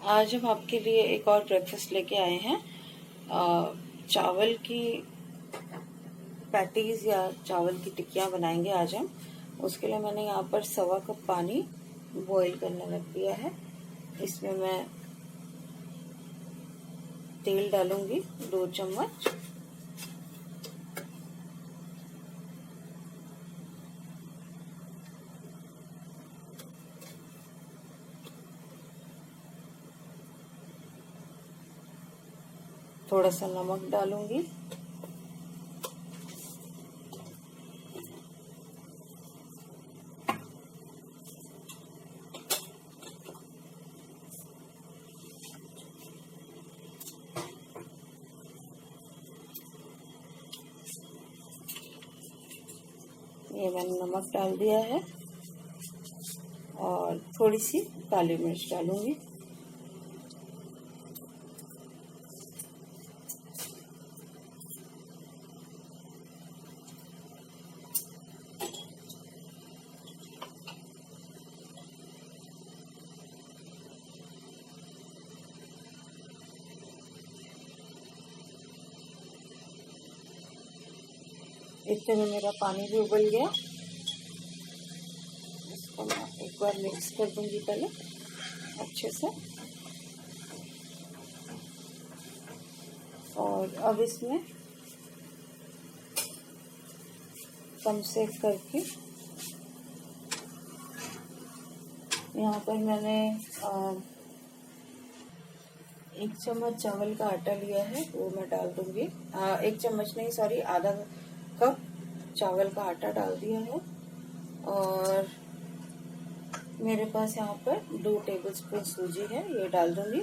आज हम आपके लिए एक और ब्रेकफास्ट लेके आए हैं। चावल की पैटीज या चावल की टिक्कियाँ बनाएंगे आज हम। उसके लिए मैंने यहाँ पर 1.25 कप पानी बॉईल करने रख दिया है। इसमें मैं तेल डालूंगी 2 चम्मच। थोड़ा सा नमक डालूंगी। ये मैंने नमक डाल दिया है और थोड़ी सी काली मिर्च डालूंगी। इतने में मेरा पानी भी उबल गया। इसको मैं एक बार मिक्स कर दूंगी पहले अच्छे से। और अब इसमें कम से करके यहाँ पर मैंने 1 चम्मच चावल का आटा लिया है, वो मैं डाल दूंगी। 1 चम्मच नहीं, सॉरी, आधा कप चावल का आटा डाल दिया है। और मेरे पास यहाँ पर 2 टेबलस्पून सूजी है, ये डाल दूंगी।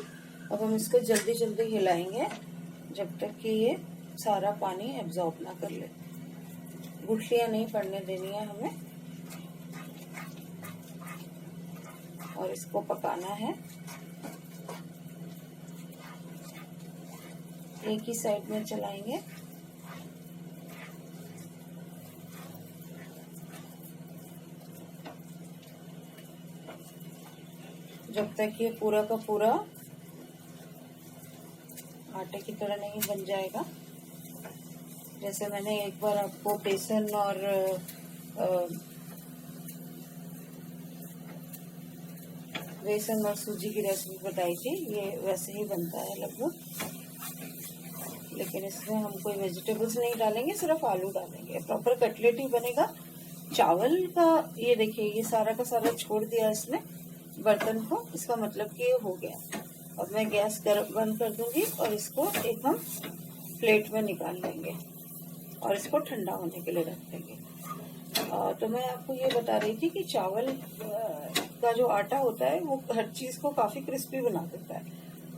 अब हम इसको जल्दी जल्दी हिलाएंगे जब तक कि ये सारा पानी एब्जॉर्ब ना कर ले। गुठलियाँ नहीं पड़ने देनी है हमें और इसको पकाना है। एक ही साइड में चलाएंगे। जब तक ये पूरा का पूरा आटे की तरह नहीं बन जाएगा। जैसे मैंने एक बार आपको बेसन और सूजी की रेसिपी बताई थी, ये वैसे ही बनता है लगभग। लेकिन इसमें हम कोई वेजिटेबल्स नहीं डालेंगे, सिर्फ आलू डालेंगे। प्रॉपर कटलेट ही बनेगा। चावल का ये देखिए, ये सारा का सारा छोड़ दिया इसने बर्तन को, इसका मतलब कि ये हो गया। अब मैं गैस बंद कर दूंगी और इसको एक हम प्लेट में निकाल लेंगे और इसको ठंडा होने के लिए रख देंगे। तो मैं आपको ये बता रही थी कि चावल का जो आटा होता है वो हर चीज को काफी क्रिस्पी बना देता है।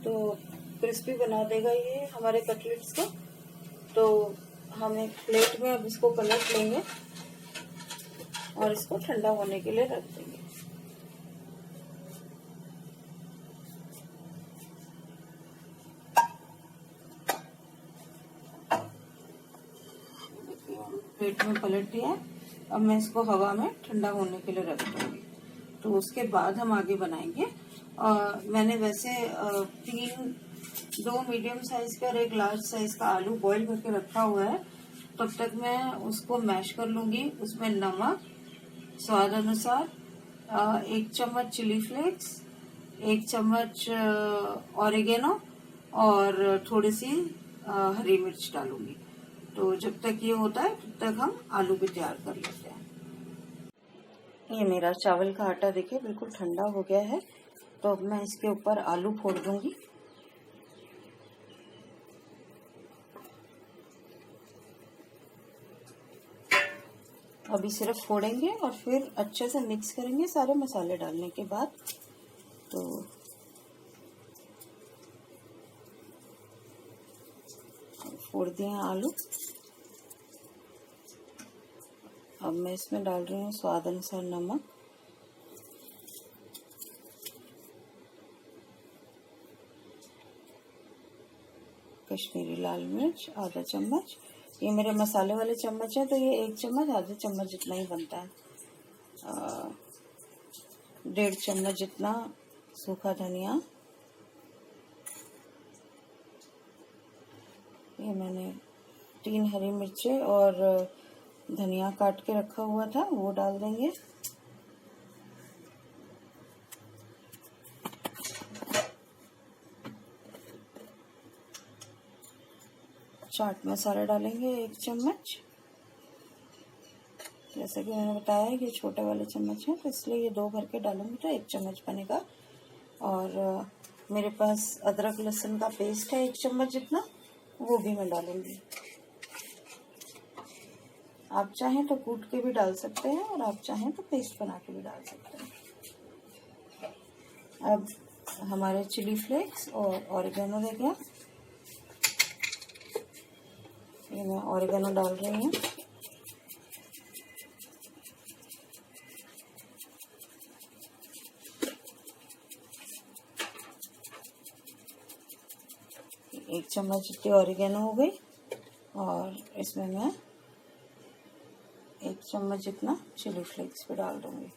तो क्रिस्पी बना देगा ये हमारे कटलेट्स को। तो हम एक प्लेट में अब इसको पलट लेंगे और इसको ठंडा होने के लिए रख देंगे। प्लेट में पलट दिया है। अब मैं इसको हवा में ठंडा होने के लिए रख दूंगी। तो उसके बाद हम आगे बनाएंगे। मैंने वैसे 2 मीडियम साइज का और 1 लार्ज साइज का आलू बॉईल करके रखा हुआ है। तब तक मैं उसको मैश कर लूंगी। उसमें नमक स्वाद अनुसार, 1 चम्मच चिली फ्लेक्स, 1 चम्मच ऑरिगेनो और थोड़ी सी हरी मिर्च डालूंगी। तो जब तक ये होता है तब तक हम आलू भी तैयार कर लेते हैं। ये मेरा चावल का आटा देखिए बिल्कुल ठंडा हो गया है। तो अब मैं इसके ऊपर आलू फोड़ दूंगी। अभी सिर्फ फोड़ेंगे और फिर अच्छे से मिक्स करेंगे सारे मसाले डालने के बाद। तो फोड़ दिए हैं आलू। अब मैं इसमें डाल रही हूँ स्वाद अनुसार नमक, कश्मीरी लाल मिर्च आधा चम्मच। ये मेरे मसाले वाले चम्मच है, तो ये 1 चम्मच आधा चम्मच जितना ही बनता है। 1.5 चम्मच जितना सूखा धनिया, ये मैंने 3 हरी मिर्चें और धनिया काट के रखा हुआ था वो डाल देंगे। चाट मसाला डालेंगे 1 चम्मच। जैसा कि मैंने बताया कि छोटे वाले चम्मच हैं तो इसलिए ये 2 भर के डालूंगी तो 1 चम्मच बनेगा। और मेरे पास अदरक लहसुन का पेस्ट है 1 चम्मच जितना, वो भी मैं डालूंगी। आप चाहें तो कूट के भी डाल सकते हैं और आप चाहें तो पेस्ट बना के भी डाल सकते हैं। अब हमारे चिली फ्लेक्स और ऑरिगेनो रह गया, ये मैं ऑरिगेनो डाल रही हूँ। एक चम्मच जितनी ऑरिगेनो हो गई और इसमें मैं 1 चम्मच जितना चिली फ्लेक्स भी डाल दूंगी।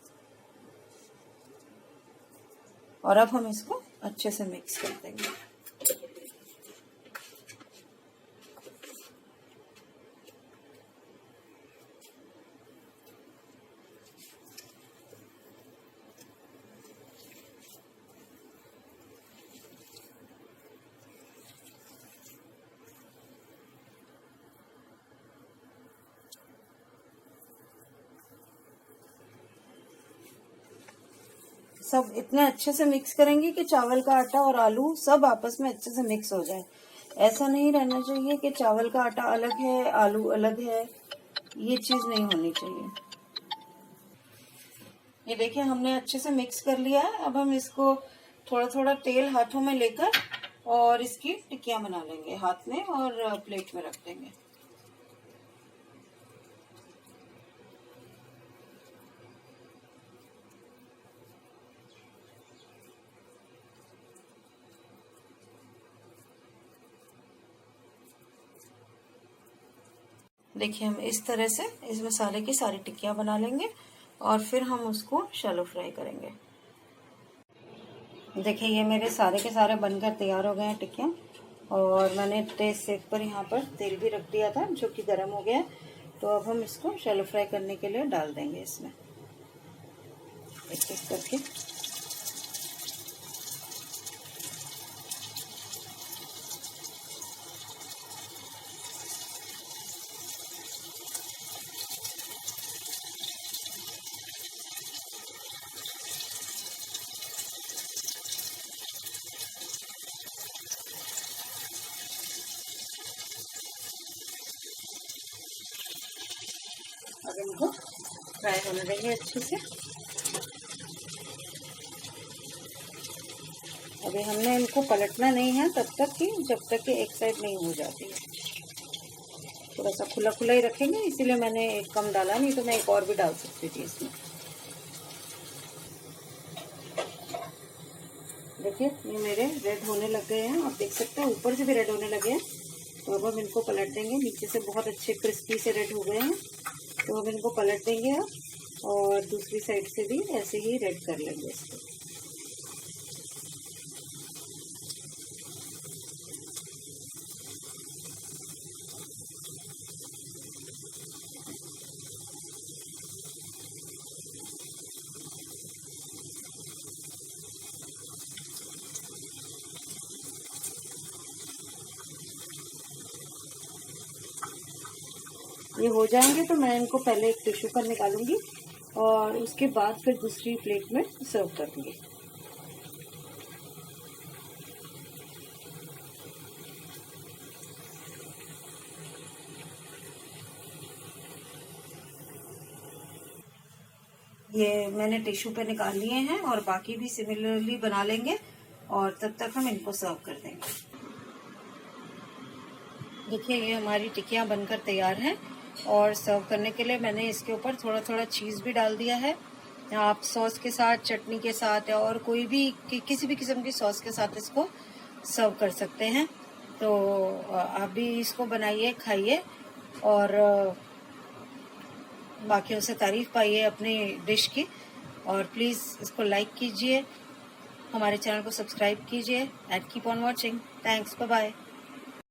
और अब हम इसको अच्छे से मिक्स कर देंगे। सब इतने अच्छे से मिक्स करेंगे कि चावल का आटा और आलू सब आपस में अच्छे से मिक्स हो जाए। ऐसा नहीं रहना चाहिए कि चावल का आटा अलग है आलू अलग है, ये चीज नहीं होनी चाहिए। ये देखिए हमने अच्छे से मिक्स कर लिया है। अब हम इसको थोड़ा थोड़ा तेल हाथों में लेकर और इसकी टिक्कियां बना लेंगे हाथ में और प्लेट में रख देंगे। देखिए हम इस तरह से इस मसाले की सारी टिक्कियां बना लेंगे और फिर हम उसको शैलो फ्राई करेंगे। देखिए ये मेरे सारे के सारे बनकर तैयार हो गए हैं टिक्कियां। और मैंने तेज सेक पर यहाँ पर तेल भी रख दिया था जो कि गर्म हो गया है। तो अब हम इसको शैलो फ्राई करने के लिए डाल देंगे इसमें एक एक करके। अब इनको फ्राई होने देंगे अच्छे से। अभी हमने इनको पलटना नहीं है तब तक कि जब तक कि एक साइड नहीं हो जाती है। थोड़ा सा खुला खुला ही रखेंगे, इसीलिए मैंने एक कम डाला, नहीं तो मैं एक और भी डाल सकती थी इसमें। देखिए ये मेरे रेड होने लग गए हैं, आप देख सकते हैं ऊपर से भी रेड होने लगे हैं। तो अब हम इनको पलट देंगे। नीचे से बहुत अच्छे क्रिस्पी से रेड हो गए हैं तो अब इनको पलट देंगे अब, और दूसरी साइड से भी ऐसे ही रेड कर लेंगे इसको। ये हो जाएंगे तो मैं इनको पहले एक टिश्यू पर निकालूंगी और उसके बाद फिर दूसरी प्लेट में सर्व करूंगी। ये मैंने टिश्यू पे निकाल लिए हैं और बाकी भी सिमिलरली बना लेंगे और तब तक हम इनको सर्व कर देंगे। देखिए ये हमारी टिक्कियाँ बनकर तैयार हैं और सर्व करने के लिए मैंने इसके ऊपर थोड़ा थोड़ा चीज़ भी डाल दिया है। आप सॉस के साथ, चटनी के साथ या और कोई भी किसी भी किस्म की सॉस के साथ इसको सर्व कर सकते हैं। तो आप भी इसको बनाइए, खाइए और बाकियों से तारीफ पाइए अपनी डिश की। और प्लीज़ इसको लाइक कीजिए, हमारे चैनल को सब्सक्राइब कीजिए and keep on watching. Thanks, bye bye.